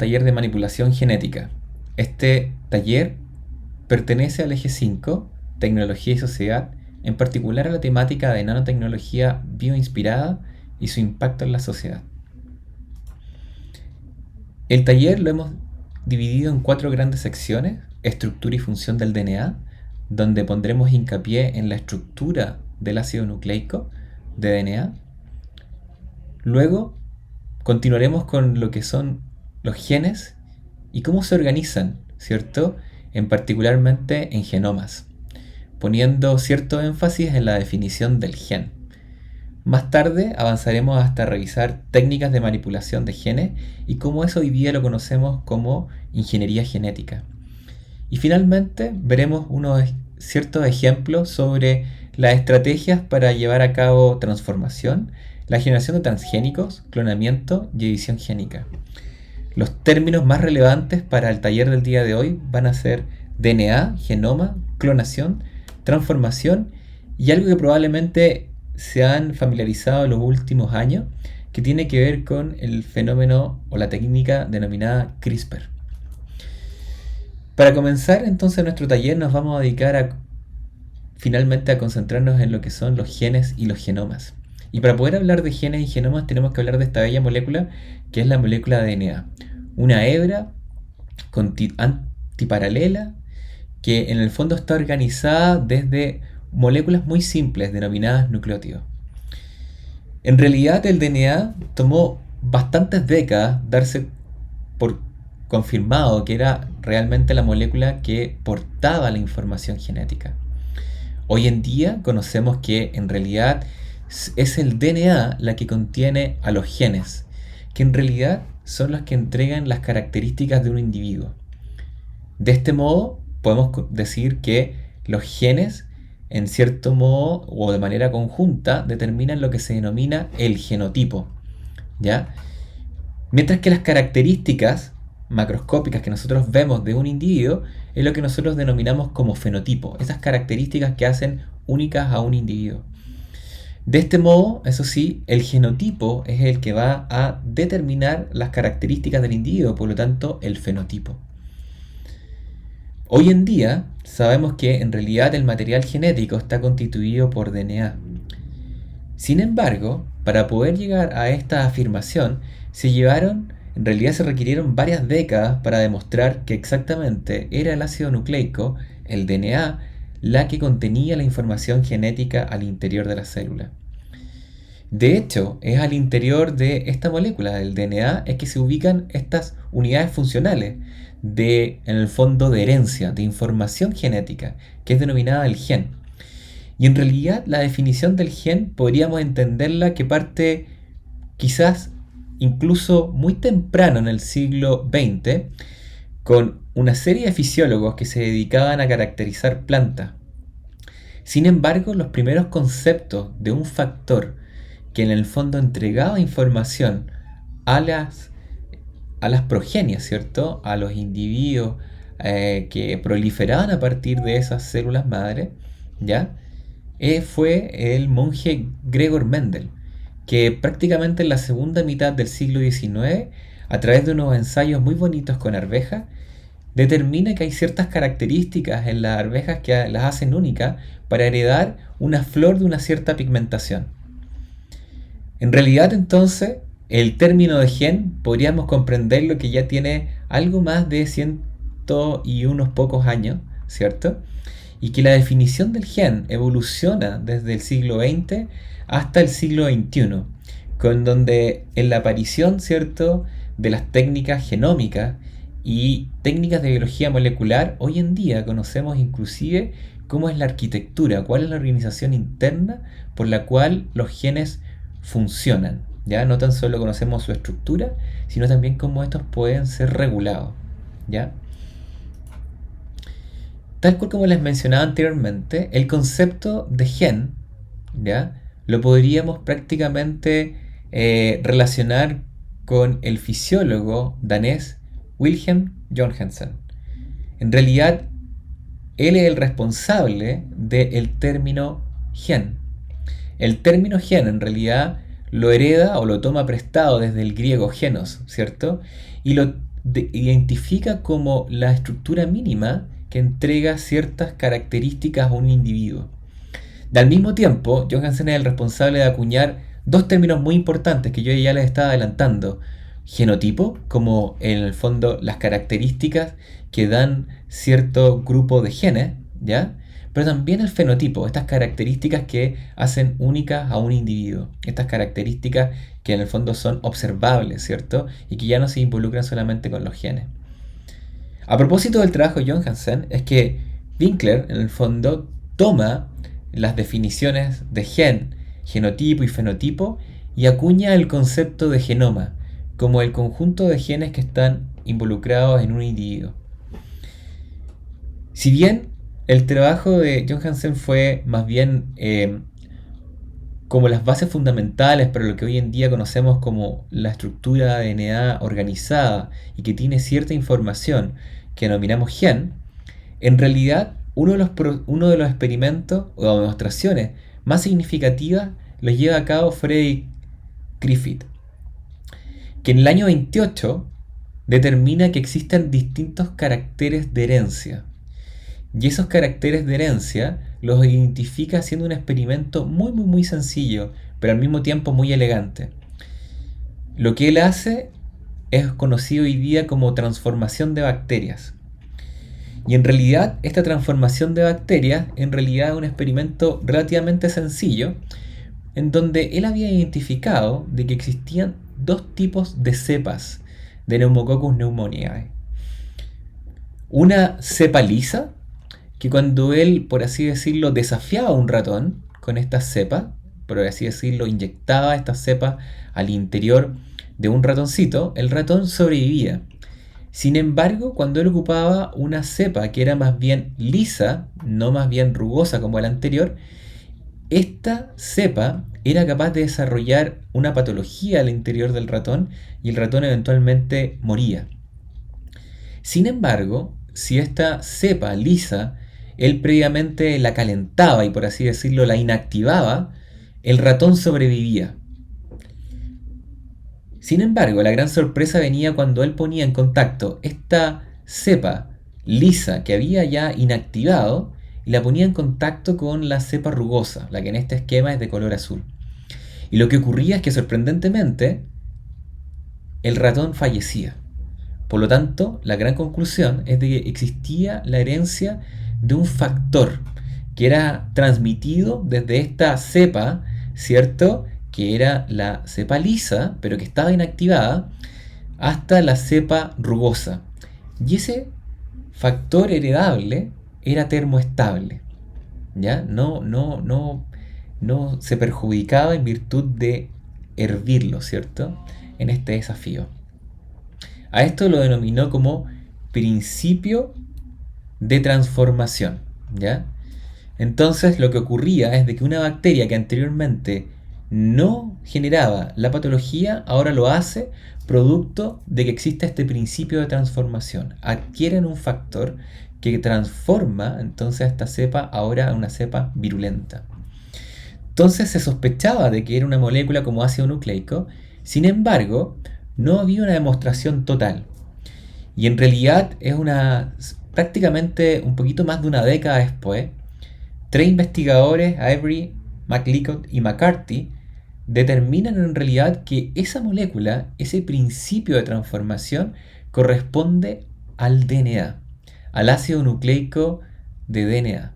taller de manipulación genética. Este taller pertenece al eje 5, tecnología y sociedad, en particular a la temática de nanotecnología bioinspirada y su impacto en la sociedad. El taller lo hemos dividido en 4 grandes secciones: estructura y función del DNA, donde pondremos hincapié en la estructura del ácido nucleico de DNA. Luego continuaremos con lo que son los genes y cómo se organizan, ¿cierto? En particularmente en genomas, poniendo cierto énfasis en la definición del gen. Más tarde avanzaremos hasta revisar técnicas de manipulación de genes y cómo eso hoy día lo conocemos como ingeniería genética. Y finalmente veremos unos ciertos ejemplos sobre las estrategias para llevar a cabo transformación, la generación de transgénicos, clonamiento y edición génica. Los términos más relevantes para el taller del día de hoy van a ser DNA, genoma, clonación, transformación y algo que probablemente se han familiarizado en los últimos años, que tiene que ver con el fenómeno o la técnica denominada CRISPR. Para comenzar entonces nuestro taller nos vamos a dedicar finalmente a concentrarnos en lo que son los genes y los genomas. Y para poder hablar de genes y genomas tenemos que hablar de esta bella molécula que es la molécula de DNA. Una hebra antiparalela que en el fondo está organizada desde moléculas muy simples denominadas nucleótidos. En realidad el DNA tomó bastantes décadas darse por confirmado que era realmente la molécula que portaba la información genética. Hoy en día conocemos que en realidad es el DNA la que contiene a los genes, que en realidad son los que entregan las características de un individuo. De este modo podemos decir que los genes en cierto modo o de manera conjunta determinan lo que se denomina el genotipo, ¿ya? Mientras que las características macroscópicas que nosotros vemos de un individuo es lo que nosotros denominamos como fenotipo, esas características que hacen únicas a un individuo. De este modo, eso sí, el genotipo es el que va a determinar las características del individuo, por lo tanto, el fenotipo. Hoy en día sabemos que en realidad el material genético está constituido por DNA. Sin embargo, para poder llegar a esta afirmación, en realidad se requirieron varias décadas para demostrar que exactamente era el ácido nucleico, el DNA, la que contenía la información genética al interior de la célula. De hecho, es al interior de esta molécula del DNA es que se ubican estas unidades funcionales en el fondo de herencia, de información genética, que es denominada el gen. Y en realidad la definición del gen podríamos entenderla que parte quizás incluso muy temprano en el siglo XX, con una serie de fisiólogos que se dedicaban a caracterizar plantas. Sin embargo, los primeros conceptos de un factor que en el fondo entregaba información a las progenies, ¿cierto? A los individuos que proliferaban a partir de esas células madre, ¿ya? Fue el monje Gregor Mendel, que prácticamente en la segunda mitad del siglo XIX, a través de unos ensayos muy bonitos con arvejas, determina que hay ciertas características en las arvejas que las hacen únicas para heredar una flor de una cierta pigmentación. En realidad entonces, el término de gen podríamos comprenderlo que ya tiene algo más de 100 y unos pocos años, ¿cierto? Y que la definición del gen evoluciona desde el siglo XX hasta el siglo XXI, con donde en la aparición, ¿cierto?, de las técnicas genómicas y técnicas de biología molecular, hoy en día conocemos inclusive cómo es la arquitectura, cuál es la organización interna por la cual los genes funcionan. ¿Ya? No tan solo conocemos su estructura, sino también cómo estos pueden ser regulados. ¿Ya? Tal cual como les mencionaba anteriormente, el concepto de gen, ¿ya?, lo podríamos prácticamente relacionar con el fisiólogo danés Wilhelm Johannsen. En realidad, él es el responsable del término gen. El término gen en realidad lo hereda o lo toma prestado desde el griego genos, ¿cierto? Y lo identifica como la estructura mínima que entrega ciertas características a un individuo. Al mismo tiempo, Johansen es el responsable de acuñar dos términos muy importantes que yo ya les estaba adelantando. Genotipo, como en el fondo las características que dan cierto grupo de genes, ¿ya? Pero también el fenotipo, estas características que hacen únicas a un individuo, estas características que en el fondo son observables, ¿cierto? Y que ya no se involucran solamente con los genes. A propósito del trabajo de Johansen, es que Winkler, en el fondo, toma las definiciones de gen, genotipo y fenotipo y acuña el concepto de genoma, como el conjunto de genes que están involucrados en un individuo. Si bien el trabajo de Johansen fue más bien como las bases fundamentales para lo que hoy en día conocemos como la estructura de DNA organizada y que tiene cierta información que denominamos gen, en realidad uno de los experimentos o demostraciones más significativas los lleva a cabo Frederick Griffith, que en el año 28 determina que existen distintos caracteres de herencia. Y esos caracteres de herencia los identifica haciendo un experimento muy sencillo, pero al mismo tiempo muy elegante. Lo que él hace es conocido hoy día como transformación de bacterias. Y en realidad esta transformación de bacterias en realidad es un experimento relativamente sencillo, en donde él había identificado de que existían dos tipos de cepas de Pneumococcus pneumoniae. Una cepa lisa, que cuando él, por así decirlo, desafiaba a un ratón con esta cepa, por así decirlo, inyectaba esta cepa al interior de un ratoncito, el ratón sobrevivía. Sin embargo, cuando él ocupaba una cepa que era más bien lisa, no más bien rugosa como la anterior, esta cepa era capaz de desarrollar una patología al interior del ratón y el ratón eventualmente moría. Sin embargo, si esta cepa lisa él previamente la calentaba y por así decirlo la inactivaba, el ratón sobrevivía. Sin embargo, la gran sorpresa venía cuando él ponía en contacto esta cepa lisa que había ya inactivado y la ponía en contacto con la cepa rugosa, la que en este esquema es de color azul. Y lo que ocurría es que sorprendentemente el ratón fallecía. Por lo tanto, la gran conclusión es de que existía la herencia de un factor que era transmitido desde esta cepa, ¿cierto? Que era la cepa lisa, pero que estaba inactivada, hasta la cepa rugosa. Y ese factor heredable era termoestable, ¿ya? No se perjudicaba en virtud de hervirlo, ¿cierto? En este desafío. A esto lo denominó como principio de transformación, ¿ya? Entonces lo que ocurría es de que una bacteria que anteriormente no generaba la patología, ahora lo hace producto de que existe este principio de transformación. Adquieren un factor que transforma entonces a esta cepa ahora a una cepa virulenta. Entonces se sospechaba de que era una molécula como ácido nucleico, sin embargo, no había una demostración total. Y en realidad es prácticamente un poquito más de una década después, tres investigadores, Avery, McLeod y McCarthy, determinan en realidad que esa molécula, ese principio de transformación, corresponde al DNA, al ácido nucleico de DNA.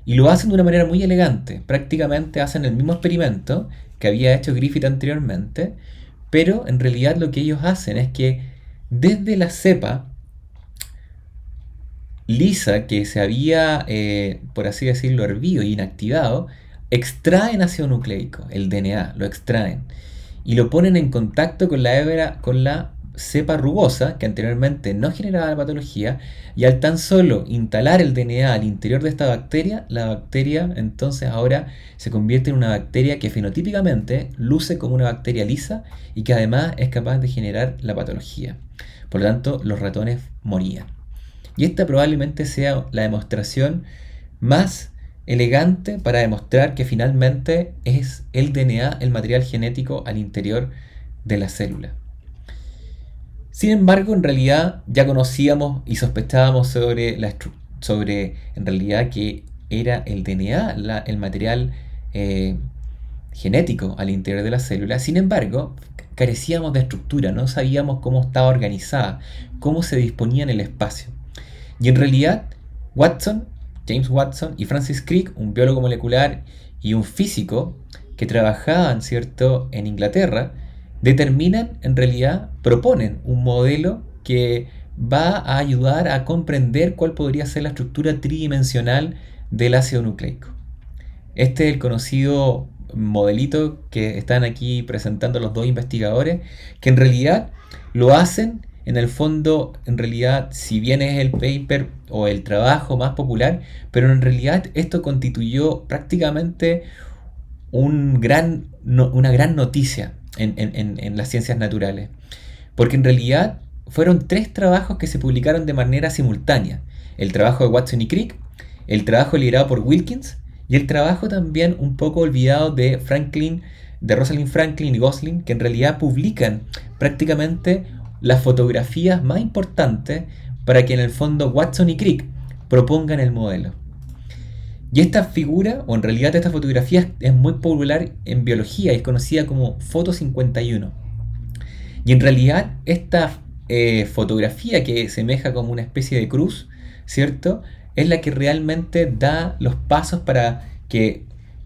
Y lo hacen de una manera muy elegante. Prácticamente hacen el mismo experimento que había hecho Griffith anteriormente, pero en realidad lo que ellos hacen es que desde la cepa lisa que se había, por así decirlo, hervido e inactivado, extraen ácido nucleico, el DNA, lo extraen y lo ponen en contacto con la cepa rugosa que anteriormente no generaba la patología, y al tan solo instalar el DNA al interior de esta bacteria, la bacteria entonces ahora se convierte en una bacteria que fenotípicamente luce como una bacteria lisa y que además es capaz de generar la patología. Por lo tanto, los ratones morían. Y esta probablemente sea la demostración más elegante para demostrar que finalmente es el DNA, el material genético al interior de la célula. Sin embargo, en realidad ya conocíamos y sospechábamos sobre en realidad que era el DNA, el material eh, genético al interior de la célula. Sin embargo, carecíamos de estructura, no sabíamos cómo estaba organizada, cómo se disponía en el espacio. Y en realidad, Watson, James Watson y Francis Crick, un biólogo molecular y un físico que trabajaban, ¿cierto?, en Inglaterra, determinan, en realidad, proponen un modelo que va a ayudar a comprender cuál podría ser la estructura tridimensional del ácido nucleico. Este es el conocido modelito que están aquí presentando los dos investigadores, que en realidad lo hacen, en el fondo, en realidad, si bien es el paper o el trabajo más popular, pero en realidad esto constituyó prácticamente una gran noticia en las ciencias naturales. Porque en realidad fueron tres trabajos que se publicaron de manera simultánea. El trabajo de Watson y Crick, el trabajo liderado por Wilkins y el trabajo también un poco olvidado de Rosalind Franklin y Gosling, que en realidad publican prácticamente las fotografías más importantes para que en el fondo Watson y Crick propongan el modelo. Y esta figura, o en realidad esta fotografía, es muy popular en biología y es conocida como Foto 51. Y en realidad esta fotografía que semeja como una especie de cruz, ¿cierto?, es la que realmente da los pasos para que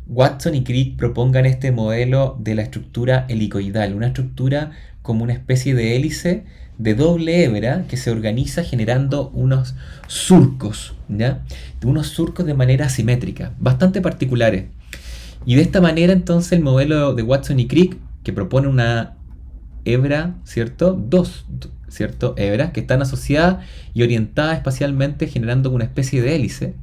Watson y Crick propongan este modelo de la estructura helicoidal, una estructura como una especie de hélice de doble hebra que se organiza generando unos surcos, ¿ya? Unos surcos de manera asimétrica, bastante particulares. Y de esta manera entonces el modelo de Watson y Crick, que propone una hebra, ¿cierto? Dos, ¿cierto?, hebras que están asociadas y orientadas espacialmente generando una especie de hélice,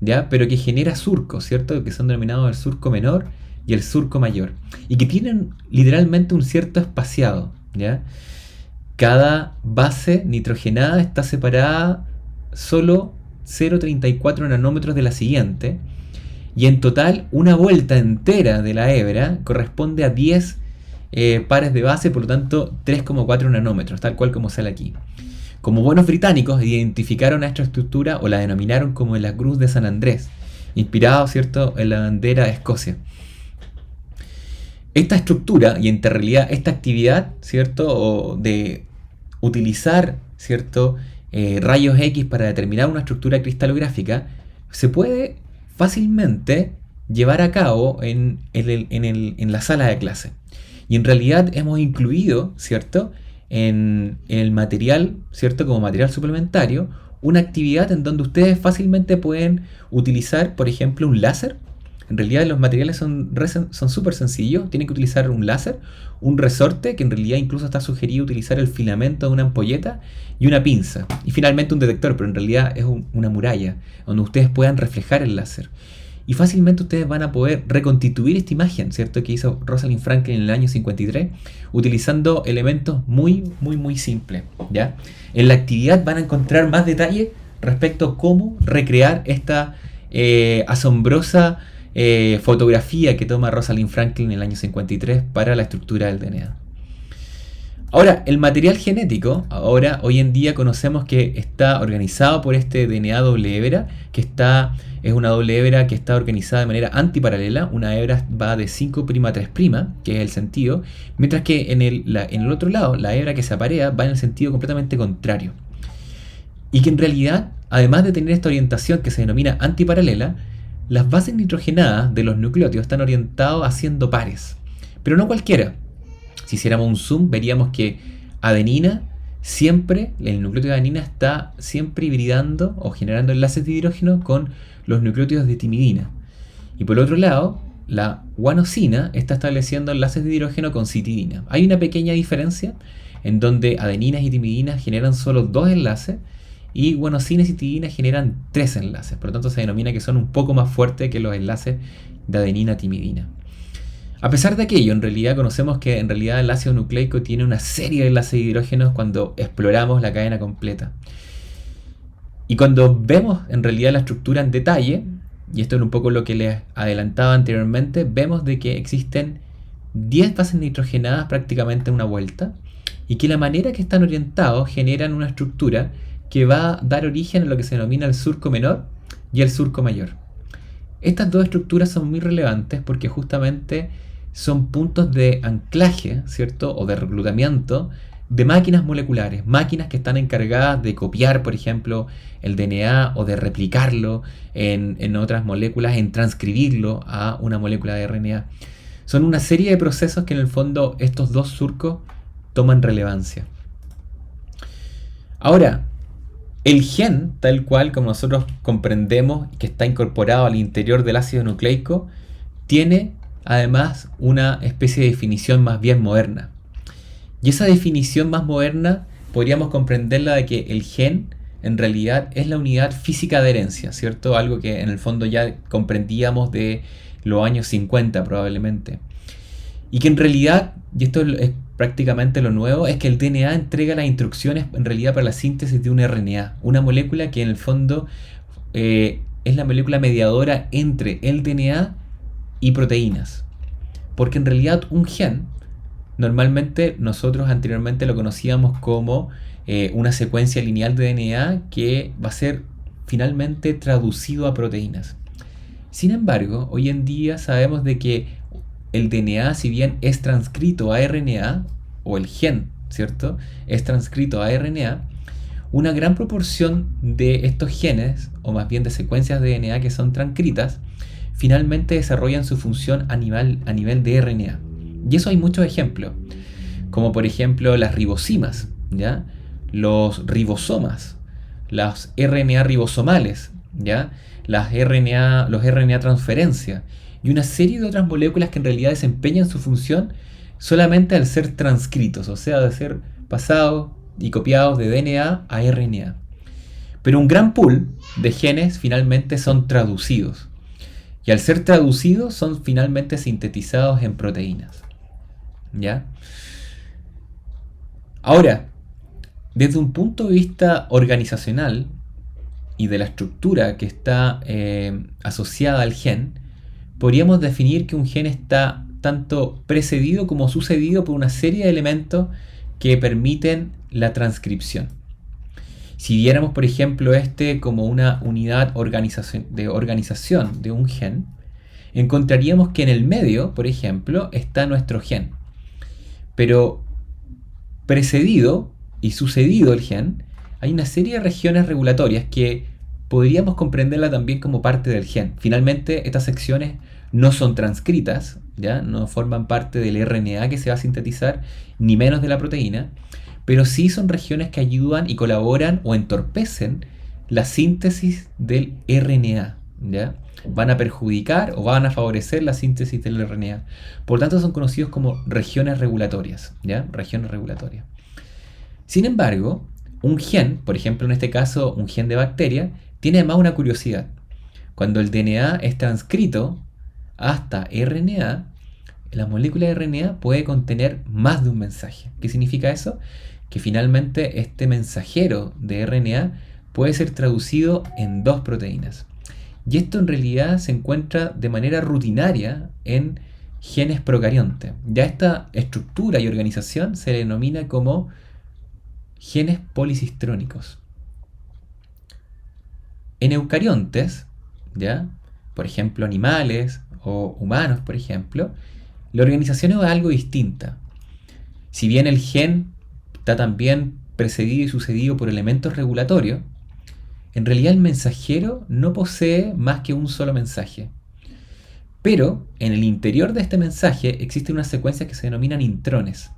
¿ya?, pero que genera surcos, ¿cierto?, que son denominados el surco menor y el surco mayor, y que tienen literalmente un cierto espaciado, ¿ya? Cada base nitrogenada está separada solo 0,34 nanómetros de la siguiente, y en total una vuelta entera de la hebra corresponde a 10 pares de base, por lo tanto 3,4 nanómetros, tal cual como sale aquí. Como buenos británicos, identificaron a esta estructura o la denominaron como la Cruz de San Andrés, inspirado, ¿cierto?, en la bandera de Escocia. Esta estructura y en realidad esta actividad, ¿cierto?, o de utilizar, ¿cierto?, rayos X para determinar una estructura cristalográfica, se puede fácilmente llevar a cabo en la sala de clase. Y en realidad hemos incluido, ¿cierto?, en el material, ¿cierto?, como material suplementario, una actividad en donde ustedes fácilmente pueden utilizar, por ejemplo, un láser. En realidad los materiales son súper sencillos. Tienen que utilizar un láser, un resorte, que en realidad incluso está sugerido utilizar el filamento de una ampolleta, y una pinza. Y finalmente un detector, pero en realidad es una muralla, donde ustedes puedan reflejar el láser. Y fácilmente ustedes van a poder reconstituir esta imagen, ¿cierto?, que hizo Rosalind Franklin en el año 53, utilizando elementos muy, muy, muy simples, ¿ya? En la actividad van a encontrar más detalles respecto a cómo recrear esta asombrosa fotografía que toma Rosalind Franklin en el año 53 para la estructura del DNA. Ahora, el material genético, hoy en día conocemos que está organizado por este DNA doble hebra, es una doble hebra que está organizada de manera antiparalela. Una hebra va de 5' a 3', que es el sentido, mientras que en el otro lado, la hebra que se aparea va en el sentido completamente contrario. Y que en realidad, además de tener esta orientación que se denomina antiparalela, las bases nitrogenadas de los nucleótidos están orientados haciendo pares, pero no cualquiera. Si hiciéramos un zoom, veríamos que adenina el nucleótido de adenina está siempre hibridando o generando enlaces de hidrógeno con los nucleótidos de timidina. Y por otro lado, la guanosina está estableciendo enlaces de hidrógeno con citidina. Hay una pequeña diferencia en donde adeninas y timidinas generan solo 2 enlaces y guanosina y citidina generan 3 enlaces. Por lo tanto, se denomina que son un poco más fuertes que los enlaces de adenina-timidina. A pesar de aquello, en realidad conocemos que en realidad el ácido nucleico tiene una serie de enlaces de hidrógenos cuando exploramos la cadena completa. Y cuando vemos en realidad la estructura en detalle, y esto es un poco lo que les adelantaba anteriormente, vemos de que existen 10 bases nitrogenadas prácticamente en una vuelta, y que la manera que están orientados generan una estructura que va a dar origen a lo que se denomina el surco menor y el surco mayor. Estas dos estructuras son muy relevantes porque justamente son puntos de anclaje, ¿cierto? O de reclutamiento de máquinas moleculares, máquinas que están encargadas de copiar, por ejemplo, el DNA o de replicarlo en otras moléculas, en transcribirlo a una molécula de RNA. Son una serie de procesos que en el fondo estos dos surcos toman relevancia. Ahora, el gen, tal cual como nosotros comprendemos que está incorporado al interior del ácido nucleico, tiene además una especie de definición más bien moderna. Y esa definición más moderna podríamos comprenderla de que el gen en realidad es la unidad física de herencia, ¿cierto? Algo que en el fondo ya comprendíamos de los años 50 probablemente. Y que en realidad, y esto es prácticamente lo nuevo, es que el DNA entrega las instrucciones en realidad para la síntesis de un RNA, una molécula que en el fondo es la molécula mediadora entre el DNA y proteínas. Porque en realidad un gen, normalmente nosotros anteriormente lo conocíamos como una secuencia lineal de DNA que va a ser finalmente traducido a proteínas. Sin embargo, hoy en día sabemos de que el DNA, si bien es transcrito a RNA, o el gen, ¿cierto? Es transcrito a RNA, una gran proporción de estos genes, o más bien de secuencias de DNA que son transcritas, finalmente desarrollan su función a nivel de RNA. Y eso hay muchos ejemplos, como por ejemplo las ribosimas, ¿ya? Los ribosomas, las RNA ribosomales, ¿ya? Los RNA transferencia, y una serie de otras moléculas que en realidad desempeñan su función solamente al ser transcritos, o sea, de ser pasados y copiados de DNA a RNA. Pero un gran pool de genes finalmente son traducidos, y al ser traducidos son finalmente sintetizados en proteínas. ¿Ya? Ahora, desde un punto de vista organizacional y de la estructura que está asociada al gen, podríamos definir que un gen está tanto precedido como sucedido por una serie de elementos que permiten la transcripción. Si viéramos, por ejemplo, este como una unidad de organización de un gen, encontraríamos que en el medio, por ejemplo, está nuestro gen. Pero precedido y sucedido el gen, hay una serie de regiones regulatorias que podríamos comprenderla también como parte del gen. Finalmente, estas secciones no son transcritas, ¿ya? No forman parte del RNA que se va a sintetizar, ni menos de la proteína, pero sí son regiones que ayudan y colaboran o entorpecen la síntesis del RNA, ¿ya? Van a perjudicar o van a favorecer la síntesis del RNA. Por tanto, son conocidos como regiones regulatorias, ¿ya? Regiones regulatorias. Sin embargo, un gen, por ejemplo en este caso un gen de bacteria, tiene además una curiosidad. Cuando el DNA es transcrito hasta RNA, la molécula de RNA puede contener más de un mensaje. ¿Qué significa eso? Que finalmente este mensajero de RNA puede ser traducido en dos proteínas. Y esto en realidad se encuentra de manera rutinaria en genes procariontes. Ya esta estructura y organización se denomina como genes policistrónicos. En eucariontes, ¿ya? Por ejemplo animales o humanos, por ejemplo, la organización es algo distinta. Si bien el gen está también precedido y sucedido por elementos regulatorios, en realidad el mensajero no posee más que un solo mensaje. Pero en el interior de este mensaje existen unas secuencias que se denominan intrones.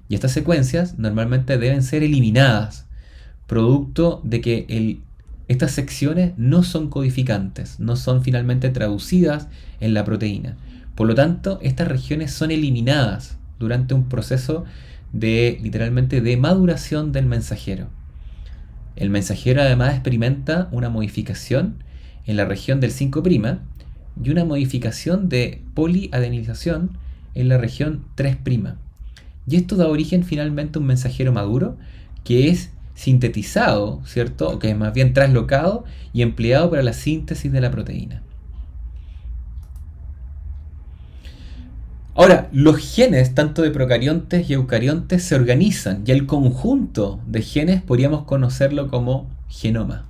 Y estas secuencias normalmente deben ser eliminadas, producto de que estas secciones no son codificantes, no son finalmente traducidas en la proteína. Por lo tanto, estas regiones son eliminadas durante un proceso literalmente de maduración del mensajero. El mensajero además experimenta una modificación en la región del 5' y una modificación de poliadenilización en la región 3'. Y esto da origen finalmente a un mensajero maduro que es sintetizado, ¿cierto? O que es más bien traslocado y empleado para la síntesis de la proteína. Ahora, los genes, tanto de procariontes y eucariontes, se organizan y el conjunto de genes podríamos conocerlo como genoma,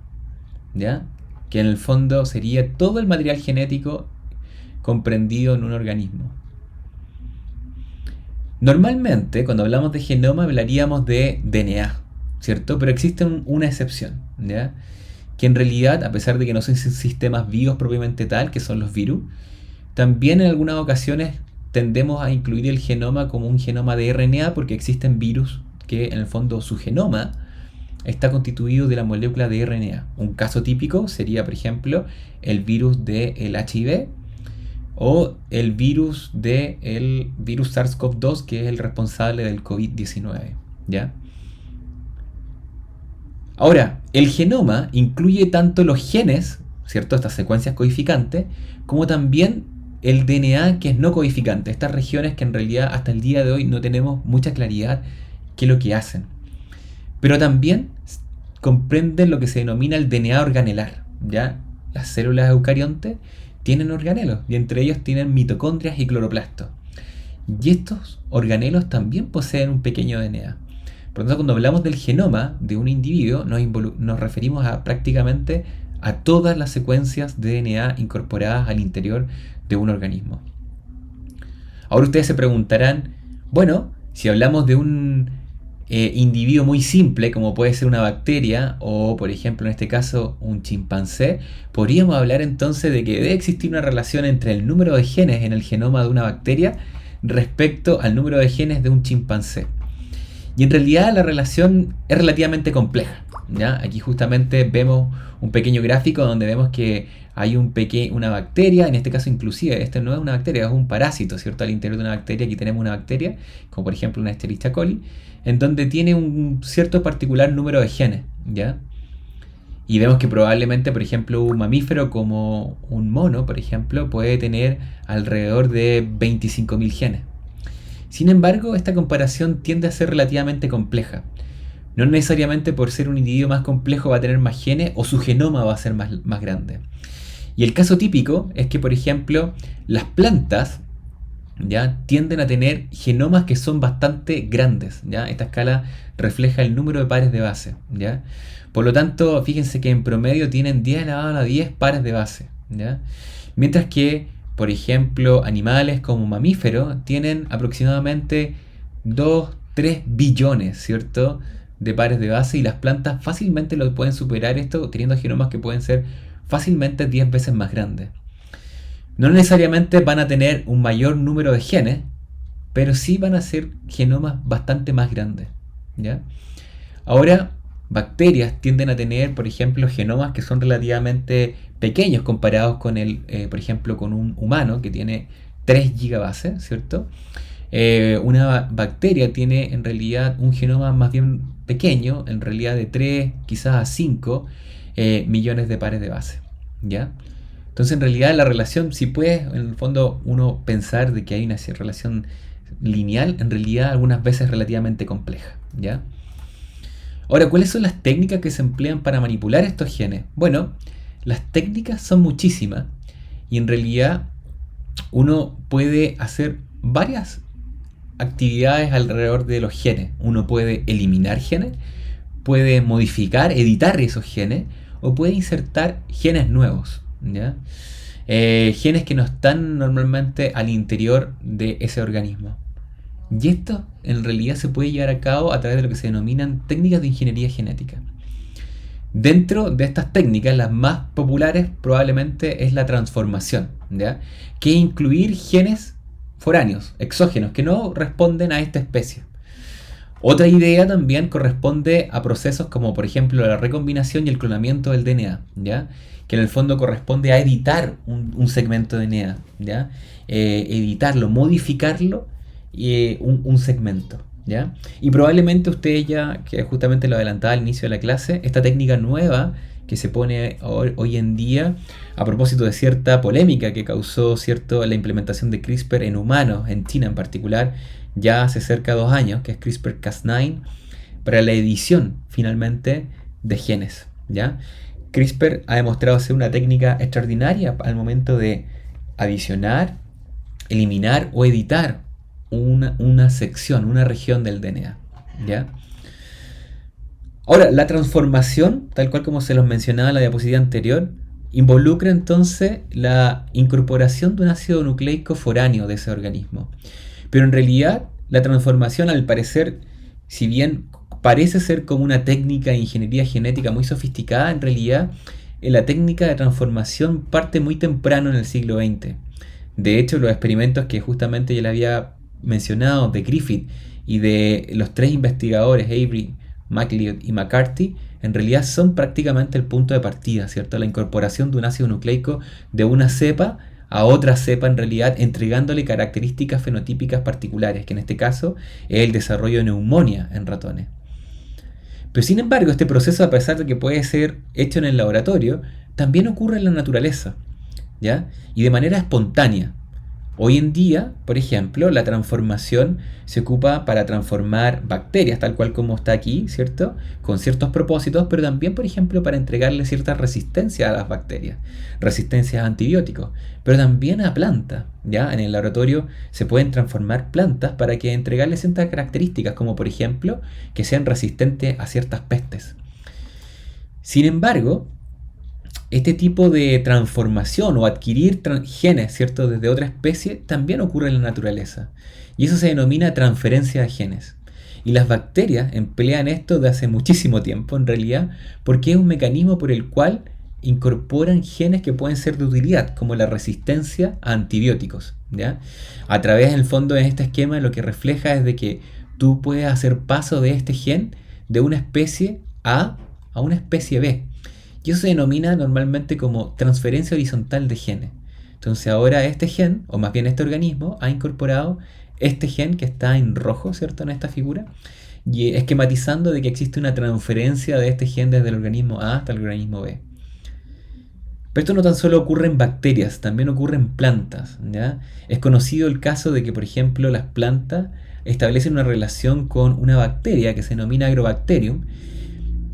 ¿ya? Que en el fondo sería todo el material genético comprendido en un organismo. Normalmente, cuando hablamos de genoma, hablaríamos de DNA, ¿cierto? Pero existe una excepción, ¿ya? Que en realidad, a pesar de que no son sistemas vivos propiamente tal, que son los virus, también en algunas ocasiones tendemos a incluir el genoma como un genoma de RNA porque existen virus que en el fondo su genoma está constituido de la molécula de RNA. Un caso típico sería, por ejemplo, el virus del HIV o el virus del virus SARS-CoV-2, que es el responsable del COVID-19, ¿ya? Ahora, el genoma incluye tanto los genes, ¿cierto? Estas secuencias codificantes, como también el DNA, que es no codificante. Estas regiones que en realidad hasta el día de hoy no tenemos mucha claridad qué es lo que hacen. Pero también comprenden lo que se denomina el DNA organelar, ¿ya? Las células eucariontes tienen organelos y entre ellos tienen mitocondrias y cloroplastos. Y estos organelos también poseen un pequeño DNA. Por lo tanto, cuando hablamos del genoma de un individuo, nos referimos a prácticamente a todas las secuencias de DNA incorporadas al interior de un organismo. Ahora ustedes se preguntarán, bueno, si hablamos de un individuo muy simple, como puede ser una bacteria, o por ejemplo en este caso un chimpancé, podríamos hablar entonces de que debe existir una relación entre el número de genes en el genoma de una bacteria respecto al número de genes de un chimpancé. Y en realidad la relación es relativamente compleja, ¿ya? Aquí justamente vemos un pequeño gráfico donde vemos que hay una bacteria, en este caso inclusive, este no es una bacteria, es un parásito, ¿cierto? Al interior de una bacteria, aquí tenemos una bacteria, como por ejemplo una Escherichia coli, en donde tiene un cierto particular número de genes, ¿ya? Y vemos que probablemente, por ejemplo, un mamífero como un mono, por ejemplo, puede tener alrededor de 25.000 genes. Sin embargo, esta comparación tiende a ser relativamente compleja. No necesariamente por ser un individuo más complejo va a tener más genes o su genoma va a ser más grande. Y el caso típico es que, por ejemplo, las plantas ¿ya? Tienden a tener genomas que son bastante grandes, ¿ya? Esta escala refleja el número de pares de base, ¿ya? Por lo tanto, fíjense que en promedio tienen 10 elevado a la 10 pares de base, ¿ya? Mientras que, por ejemplo, animales como mamíferos tienen aproximadamente 2-3 billones, ¿cierto? De pares de base, y las plantas fácilmente lo pueden superar esto teniendo genomas que pueden ser fácilmente 10 veces más grandes. No necesariamente van a tener un mayor número de genes, pero sí van a ser genomas bastante más grandes, ¿ya? Ahora, bacterias tienden a tener, por ejemplo, genomas que son relativamente pequeños comparados con por ejemplo, con un humano que tiene 3 gigabases, ¿cierto? Una bacteria tiene en realidad un genoma más bien pequeño, en realidad de 3 quizás a 5 millones de pares de base, ¿ya? Entonces, en realidad, la relación, si puede, en el fondo, uno pensar de que hay una relación lineal, en realidad, algunas veces es relativamente compleja, ¿ya? Ahora, ¿cuáles son las técnicas que se emplean para manipular estos genes? Bueno, las técnicas son muchísimas y en realidad uno puede hacer varias actividades alrededor de los genes. Uno puede eliminar genes, puede modificar, editar esos genes o puede insertar genes nuevos, ¿ya? Genes que no están normalmente al interior de ese organismo. Y esto en realidad se puede llevar a cabo a través de lo que se denominan técnicas de ingeniería genética. Dentro de estas técnicas, las más populares probablemente es la transformación, ¿ya? Que es incluir genes foráneos, exógenos, que no responden a esta especie. Otra idea también corresponde a procesos como por ejemplo la recombinación y el clonamiento del DNA, ¿ya? Que en el fondo corresponde a editar un segmento de DNA, ¿ya? Editarlo, modificarlo, un segmento, ¿ya? Y probablemente ustedes ya, que justamente lo adelantaba al inicio de la clase, esta técnica nueva que se pone hoy en día a propósito de cierta polémica que causó la implementación de CRISPR en humanos, en China en particular, ya hace cerca de 2 años, que es CRISPR-Cas9, para la edición finalmente de genes, ¿ya? CRISPR ha demostrado ser una técnica extraordinaria al momento de adicionar eliminar o editar una sección, una región del DNA. ¿Ya? Ahora, la transformación, tal cual como se los mencionaba en la diapositiva anterior, involucra entonces la incorporación de un ácido nucleico foráneo de ese organismo. Pero en realidad, la transformación, al parecer, si bien parece ser como una técnica de ingeniería genética muy sofisticada, en realidad la técnica de transformación parte muy temprano en el siglo XX. De hecho, los experimentos que justamente ya le había mencionado de Griffith y de los tres investigadores, Avery, MacLeod y McCarthy, en realidad son prácticamente el punto de partida, ¿cierto? La incorporación de un ácido nucleico de una cepa a otra cepa, en realidad entregándole características fenotípicas particulares, que en este caso es el desarrollo de neumonía en ratones. Pero sin embargo, este proceso, a pesar de que puede ser hecho en el laboratorio, también ocurre en la naturaleza, ¿ya? Y de manera espontánea. Hoy en día, por ejemplo, la transformación se ocupa para transformar bacterias, tal cual como está aquí, ¿cierto? Con ciertos propósitos, pero también, por ejemplo, para entregarle cierta resistencia a las bacterias, resistencia a antibióticos, pero también a plantas, ¿ya? En el laboratorio se pueden transformar plantas para que entregarle ciertas características, como por ejemplo, que sean resistentes a ciertas pestes. Sin embargo, este tipo de transformación o adquirir genes, ¿cierto?, desde otra especie también ocurre en la naturaleza. Y eso se denomina transferencia de genes. Y las bacterias emplean esto de hace muchísimo tiempo, en realidad, porque es un mecanismo por el cual incorporan genes que pueden ser de utilidad, como la resistencia a antibióticos, ¿ya? A través, en el fondo, de este esquema, lo que refleja es de que tú puedes hacer paso de este gen de una especie a una especie B. Y eso se denomina normalmente como transferencia horizontal de genes. Entonces ahora este gen, o más bien este organismo, ha incorporado este gen que está en rojo, ¿cierto? En esta figura, y esquematizando de que existe una transferencia de este gen desde el organismo A hasta el organismo B. Pero esto no tan solo ocurre en bacterias, también ocurre en plantas, ¿ya? Es conocido el caso de que, por ejemplo, las plantas establecen una relación con una bacteria que se denomina Agrobacterium,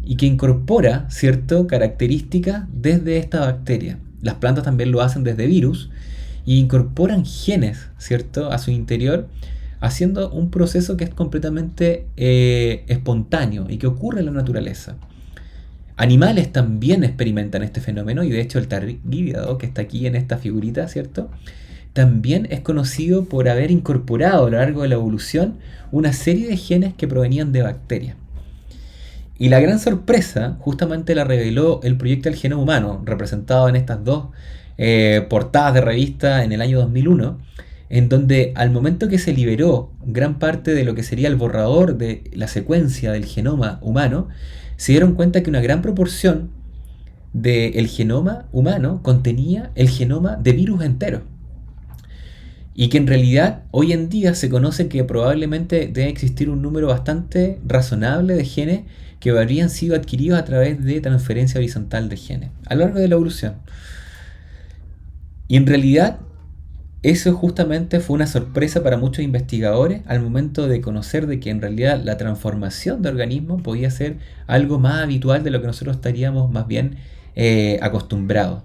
y que incorpora, ¿cierto?, características desde esta bacteria. Las plantas también lo hacen desde virus y incorporan genes, ¿cierto?, a su interior, haciendo un proceso que es completamente espontáneo y que ocurre en la naturaleza. Animales también experimentan este fenómeno y de hecho el tardígrado, que está aquí en esta figurita, ¿cierto?, también es conocido por haber incorporado a lo largo de la evolución una serie de genes que provenían de bacterias. Y la gran sorpresa justamente la reveló el proyecto del genoma humano, representado en estas dos portadas de revista en el año 2001, en donde al momento que se liberó gran parte de lo que sería el borrador de la secuencia del genoma humano, se dieron cuenta que una gran proporción del genoma humano contenía el genoma de virus enteros. Y que en realidad hoy en día se conoce que probablemente debe existir un número bastante razonable de genes que habrían sido adquiridos a través de transferencia horizontal de genes a lo largo de la evolución. Y en realidad eso justamente fue una sorpresa para muchos investigadores al momento de conocer de que en realidad la transformación de organismos podía ser algo más habitual de lo que nosotros estaríamos más bien acostumbrados.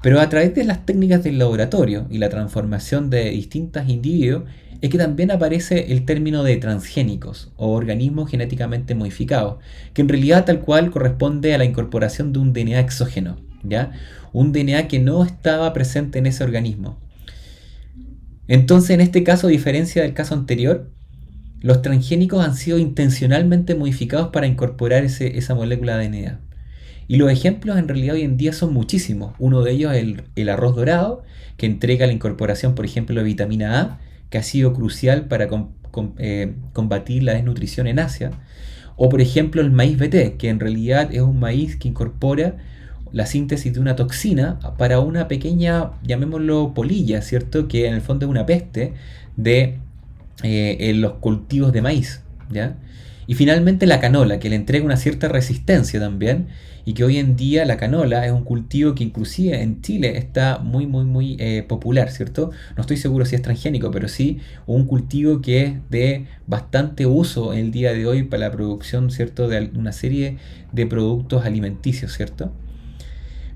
Pero a través de las técnicas del laboratorio y la transformación de distintos individuos es que también aparece el término de transgénicos o organismos genéticamente modificados, que en realidad tal cual corresponde a la incorporación de un DNA exógeno, ¿ya? Un DNA que no estaba presente en ese organismo. Entonces, en este caso, a diferencia del caso anterior, los transgénicos han sido intencionalmente modificados para incorporar esa molécula de DNA. Y los ejemplos en realidad hoy en día son muchísimos. Uno de ellos es el arroz dorado, que entrega la incorporación, por ejemplo, de vitamina A, que ha sido crucial para combatir la desnutrición en Asia. O por ejemplo el maíz BT, que en realidad es un maíz que incorpora la síntesis de una toxina para una pequeña, llamémoslo polilla, ¿cierto? Que en el fondo es una peste de en los cultivos de maíz, ¿ya? Y finalmente la canola, que le entrega una cierta resistencia también, y que hoy en día la canola es un cultivo que inclusive en Chile está muy popular, ¿cierto? No estoy seguro si es transgénico, pero sí un cultivo que es de bastante uso en el día de hoy para la producción, ¿cierto?, de una serie de productos alimenticios, ¿cierto?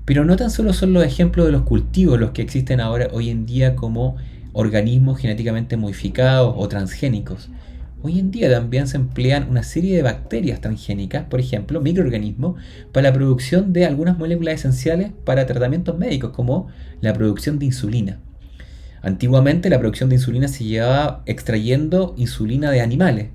Pero no tan solo son los ejemplos de los cultivos los que existen ahora hoy en día como organismos genéticamente modificados o transgénicos. Hoy en día también se emplean una serie de bacterias transgénicas, por ejemplo, microorganismos, para la producción de algunas moléculas esenciales para tratamientos médicos, como la producción de insulina. Antiguamente la producción de insulina se llevaba extrayendo insulina de animales.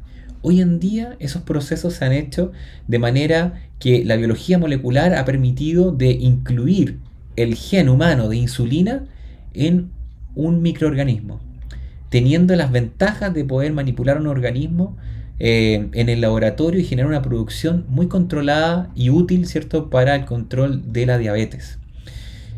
Hoy en día esos procesos se han hecho de manera que la biología molecular ha permitido de incluir el gen humano de insulina en un microorganismo, teniendo las ventajas de poder manipular un organismo en el laboratorio y generar una producción muy controlada y útil, ¿cierto?, para el control de la diabetes.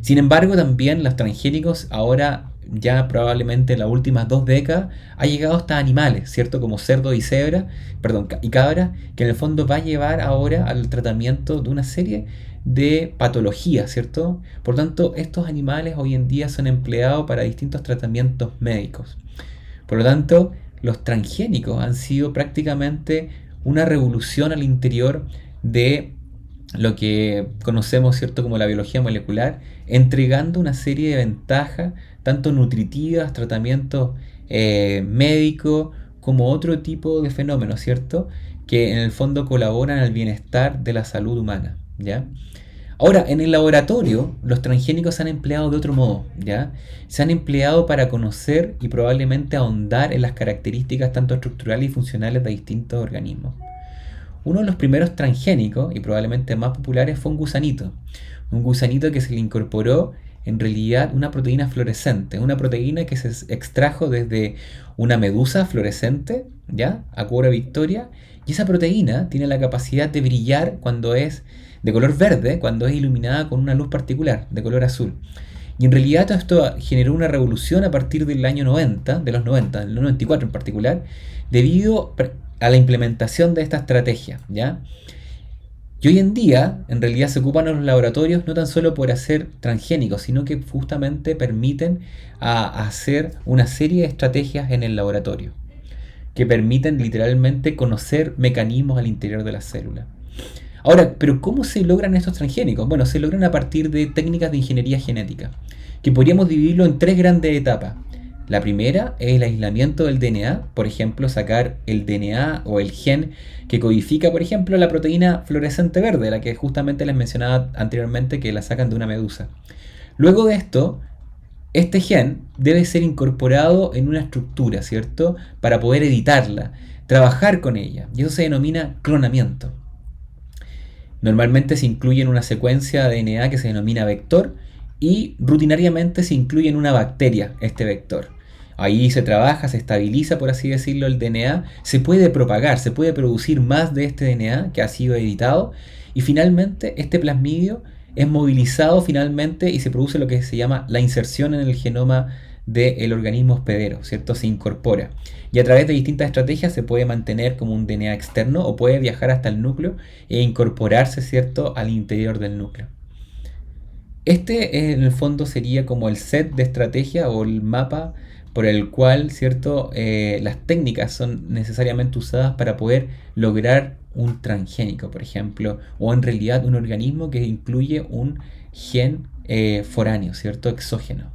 Sin embargo, también los transgénicos ahora, ya probablemente en las últimas 2 décadas, ha llegado hasta animales, ¿cierto? Como cerdo y y cabra, que en el fondo va a llevar ahora al tratamiento de una serie de patologías, ¿cierto? Por tanto, estos animales hoy en día son empleados para distintos tratamientos médicos. Por lo tanto, los transgénicos han sido prácticamente una revolución al interior de lo que conocemos, ¿cierto?, como la biología molecular, entregando una serie de ventajas, tanto nutritivas, tratamientos médicos, como otro tipo de fenómenos, ¿cierto?, que en el fondo colaboran al bienestar de la salud humana, ¿ya? Ahora, en el laboratorio, los transgénicos se han empleado de otro modo, ¿ya? Se han empleado para conocer y probablemente ahondar en las características tanto estructurales y funcionales de distintos organismos. Uno de los primeros transgénicos, y probablemente más populares, fue un gusanito que se le incorporó en realidad una proteína fluorescente, una proteína que se extrajo desde una medusa fluorescente, ¿ya?, Acuora victoria, y esa proteína tiene la capacidad de brillar cuando es de color verde, cuando es iluminada con una luz particular, de color azul. Y en realidad todo esto generó una revolución a partir del año 90, de los 90, del 94 en particular, debido a la implementación de esta estrategia, ¿ya? Y hoy en día, en realidad se ocupan en los laboratorios no tan solo por hacer transgénicos, sino que justamente permiten hacer una serie de estrategias en el laboratorio, que permiten literalmente conocer mecanismos al interior de las células. Ahora, ¿pero cómo se logran estos transgénicos? Bueno, se logran a partir de técnicas de ingeniería genética, que podríamos dividirlo en 3 grandes etapas. La primera es el aislamiento del DNA, por ejemplo, sacar el DNA o el gen que codifica, por ejemplo, la proteína fluorescente verde, la que justamente les mencionaba anteriormente, que la sacan de una medusa. Luego de esto, este gen debe ser incorporado en una estructura, ¿cierto?, para poder editarla, trabajar con ella, y eso se denomina clonamiento. Normalmente se incluye en una secuencia de DNA que se denomina vector y rutinariamente se incluye en una bacteria este vector. Ahí se trabaja, se estabiliza, por así decirlo, el DNA, se puede propagar, se puede producir más de este DNA que ha sido editado y finalmente este plasmidio es movilizado finalmente y se produce lo que se llama la inserción en el genoma del organismo hospedero, ¿cierto? Se incorpora. Y a través de distintas estrategias se puede mantener como un DNA externo o puede viajar hasta el núcleo e incorporarse, ¿cierto?, al interior del núcleo. Este en el fondo sería como el set de estrategia o el mapa por el cual, ¿cierto?, las técnicas son necesariamente usadas para poder lograr un transgénico, por ejemplo, o en realidad un organismo que incluye un gen foráneo, ¿cierto?, exógeno.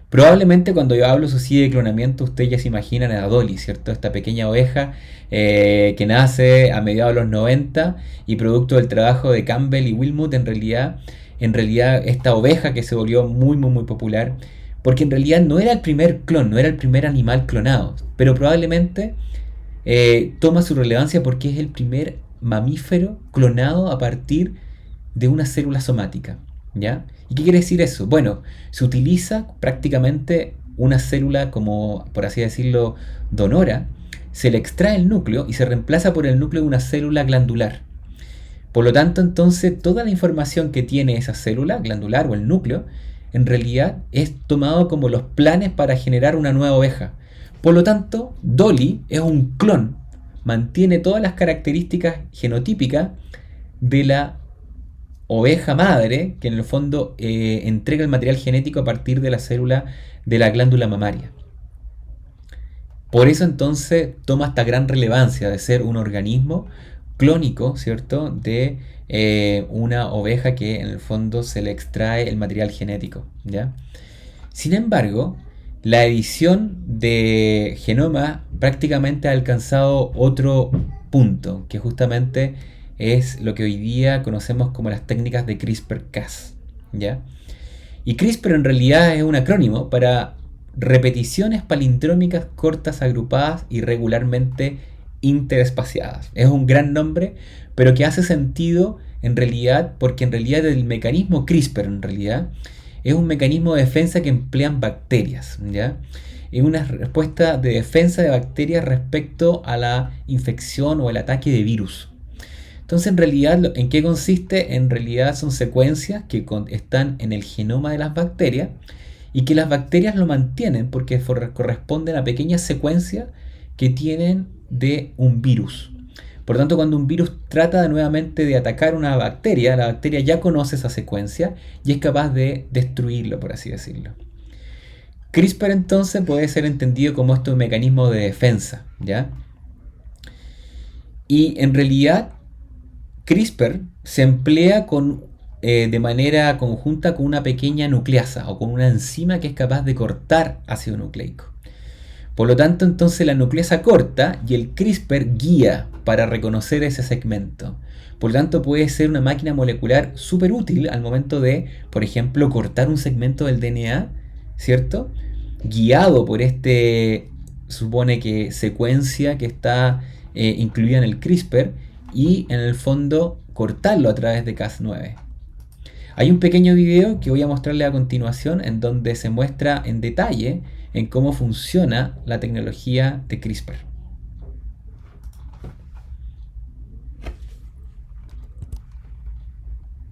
Probablemente cuando yo hablo eso sí de clonamiento, ustedes ya se imaginan a Dolly, ¿cierto? Esta pequeña oveja que nace a mediados de los 90 y producto del trabajo de Campbell y Wilmot, en realidad esta oveja que se volvió muy, muy, muy popular, porque en realidad no era el primer clon, no era el primer animal clonado, pero probablemente toma su relevancia porque es el primer mamífero clonado a partir de una célula somática, ¿ya? ¿Y qué quiere decir eso? Bueno, se utiliza prácticamente una célula como, por así decirlo, donora, se le extrae el núcleo y se reemplaza por el núcleo de una célula glandular. Por lo tanto, entonces, toda la información que tiene esa célula glandular o el núcleo, en realidad es tomado como los planes para generar una nueva oveja. Por lo tanto, Dolly es un clon, mantiene todas las características genotípicas de la oveja madre, que en el fondo entrega el material genético a partir de la célula de la glándula mamaria. Por eso entonces toma esta gran relevancia de ser un organismo clónico, ¿cierto?, de una oveja que en el fondo se le extrae el material genético, ¿ya? Sin embargo, la edición de genoma prácticamente ha alcanzado otro punto, que justamente es lo que hoy día conocemos como las técnicas de CRISPR-Cas, ¿ya? Y CRISPR en realidad es un acrónimo para repeticiones palindrómicas cortas, agrupadas y regularmente interespaciadas. Es un gran nombre, pero que hace sentido en realidad, porque en realidad el mecanismo CRISPR en realidad es un mecanismo de defensa que emplean bacterias, ¿ya? Es una respuesta de defensa de bacterias respecto a la infección o el ataque de virus. Entonces, en realidad, ¿en qué consiste? En realidad son secuencias que están en el genoma de las bacterias y que las bacterias lo mantienen porque corresponden a pequeñas secuencias que tienen de un virus. Por lo tanto, cuando un virus trata nuevamente de atacar una bacteria, la bacteria ya conoce esa secuencia y es capaz de destruirlo, por así decirlo. CRISPR entonces puede ser entendido como este mecanismo de defensa, ¿ya? Y en realidad CRISPR se emplea de manera conjunta con una pequeña nucleasa o con una enzima que es capaz de cortar ácido nucleico. Por lo tanto, entonces la nucleasa corta y el CRISPR guía para reconocer ese segmento. Por lo tanto, puede ser una máquina molecular súper útil al momento de, por ejemplo, cortar un segmento del DNA, ¿cierto? Guiado por supone que secuencia que está incluida en el CRISPR y en el fondo cortarlo a través de Cas9. Hay un pequeño video que voy a mostrarle a continuación en donde se muestra en detalle en cómo funciona la tecnología de CRISPR.